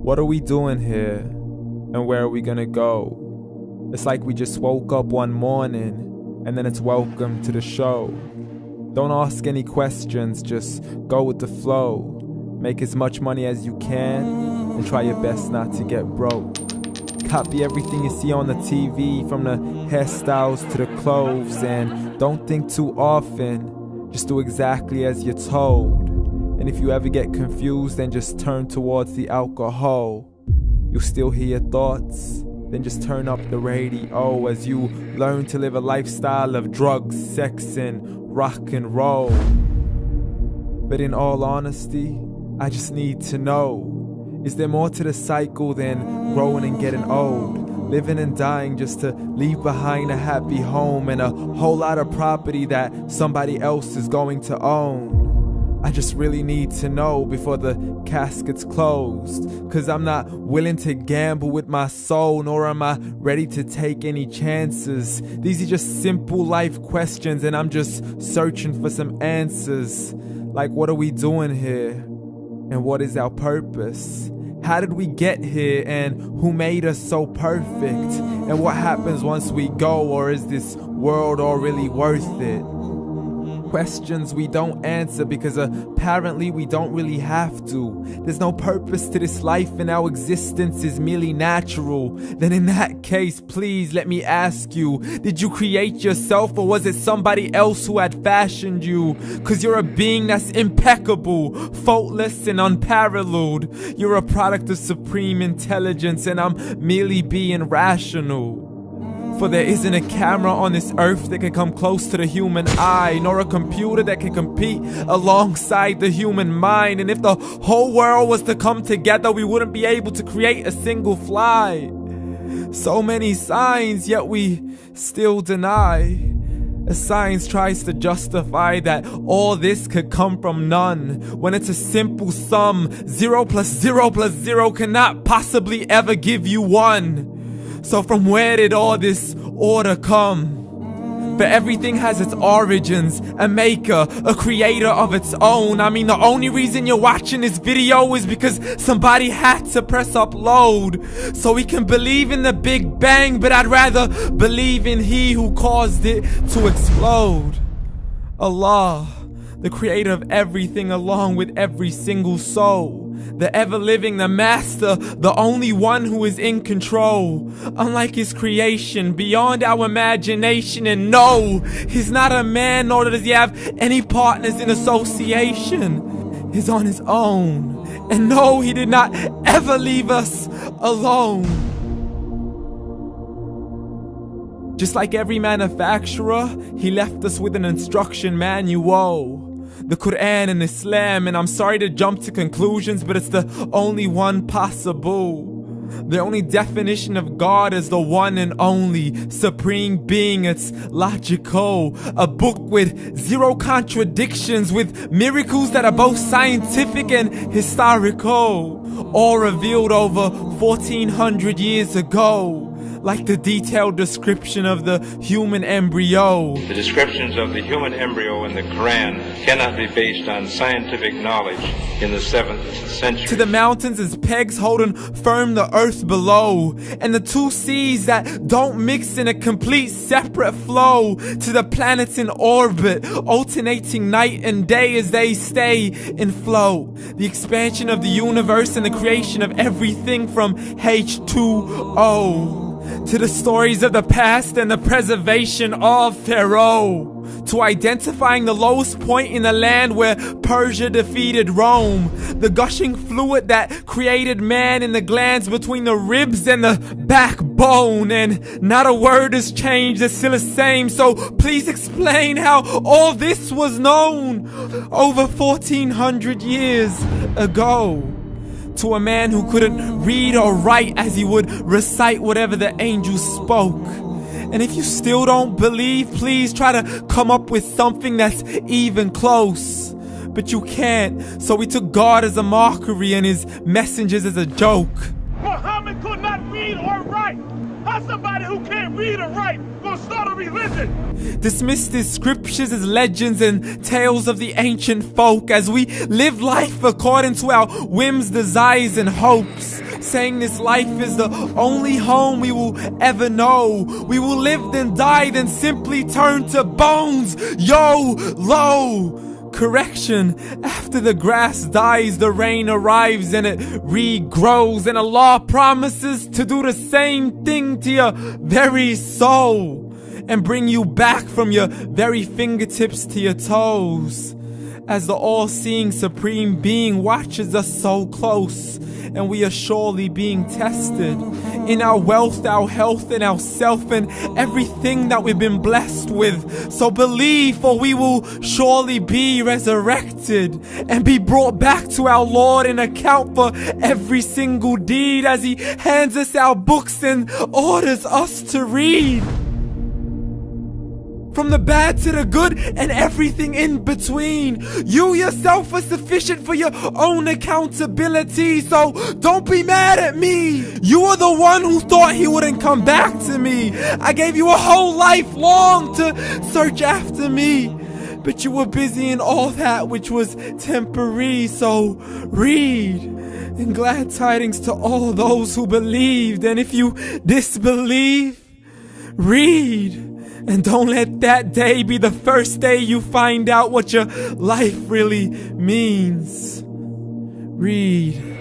What are we doing here? And where are we gonna go? It's like we just woke up one morning, and then it's welcome to the show. Don't ask any questions, just go with the flow. Make as much money as you can, and try your best not to get broke. Copy everything you see on the TV, from the hairstyles to the clothes, and don't think too often, just do exactly as you're told. And if you ever get confused, then just turn towards the alcohol. You'll still hear your thoughts, then just turn up the radio as you learn to live a lifestyle of drugs, sex, and rock and roll. But in all honesty, I just need to know, is there more to the cycle than growing and getting old? Living and dying just to leave behind a happy home and a whole lot of property that somebody else is going to own. I just really need to know before the casket's closed, 'cause I'm not willing to gamble with my soul, nor am I ready to take any chances. These are just simple life questions, and I'm just searching for some answers. Like, what are we doing here? And what is our purpose? How did we get here, and who made us so perfect? And what happens once we go, or is this world all really worth it? Questions we don't answer because apparently we don't really have to. There's no purpose to this life and our existence is merely natural. Then in that case, please let me ask you, did you create yourself, or was it somebody else who had fashioned you? 'Cause you're a being that's impeccable, faultless and unparalleled. You're a product of supreme intelligence, and I'm merely being rational. For there isn't a camera on this earth that can come close to the human eye, nor a computer that can compete alongside the human mind. And if the whole world was to come together, we wouldn't be able to create a single fly. So many signs, yet we still deny. As science tries to justify that all this could come from none, when it's a simple sum. 0 plus 0 plus 0 cannot possibly ever give you 1. So from where did all this order come? But everything has its origins, a maker, a creator of its own. I mean, the only reason you're watching this video is because somebody had to press upload. So we can believe in the Big Bang, but I'd rather believe in He who caused it to explode. Allah, the creator of everything along with every single soul. The ever-living, the master, the only one who is in control. Unlike his creation, beyond our imagination. And no, he's not a man, nor does he have any partners in association. He's on his own. And no, he did not ever leave us alone. Just like every manufacturer, he left us with an instruction manual. The Quran and Islam, and I'm sorry to jump to conclusions, but it's the only one possible. The only definition of God is the one and only supreme being. It's logical, a book with 0 contradictions, with miracles that are both scientific and historical, all revealed over 1400 years ago. Like the detailed description of the human embryo. The descriptions of the human embryo in the Quran cannot be based on scientific knowledge in the 7th century. To the mountains as pegs holding firm the earth below, and the 2 seas that don't mix in a complete separate flow. To the planets in orbit, alternating night and day as they stay in flow. The expansion of the universe and the creation of everything from H2O. To the stories of the past and the preservation of Pharaoh. To identifying the lowest point in the land where Persia defeated Rome. The gushing fluid that created man in the glands between the ribs and the backbone. And not a word has changed, it's still the same. So please explain how all this was known over 1400 years ago. To a man who couldn't read or write as he would recite whatever the angels spoke. And if you still don't believe, please try to come up with something that's even close. But you can't, so we took God as a mockery and his messengers as a joke. Muhammad could not read or write. How's somebody who can't read or write gonna start a religion? Dismissed his scriptures as legends and tales of the ancient folk as we live life according to our whims, desires, and hopes. saying this life is the only home we will ever know. We will live then die, then simply turn to bones. YOLO! Correction, after the grass dies, the rain arrives and it regrows, and Allah promises to do the same thing to your very soul and bring you back from your very fingertips to your toes, as the all-seeing supreme being watches us so close, and we are surely being tested in our wealth, our health, and our self, and everything that we've been blessed with. So believe, for we will surely be resurrected and be brought back to our Lord and account for every single deed, as He hands us our books and orders us to read. From the bad to the good and everything in between. You yourself are sufficient for your own accountability, so don't be mad at me. You are the one who thought He wouldn't come back to me. I gave you a whole life long to search after me, but you were busy in all that which was temporary. So read, and glad tidings to all those who believed. And if you disbelieve, read. And don't let that day be the first day you find out what your life really means. Read.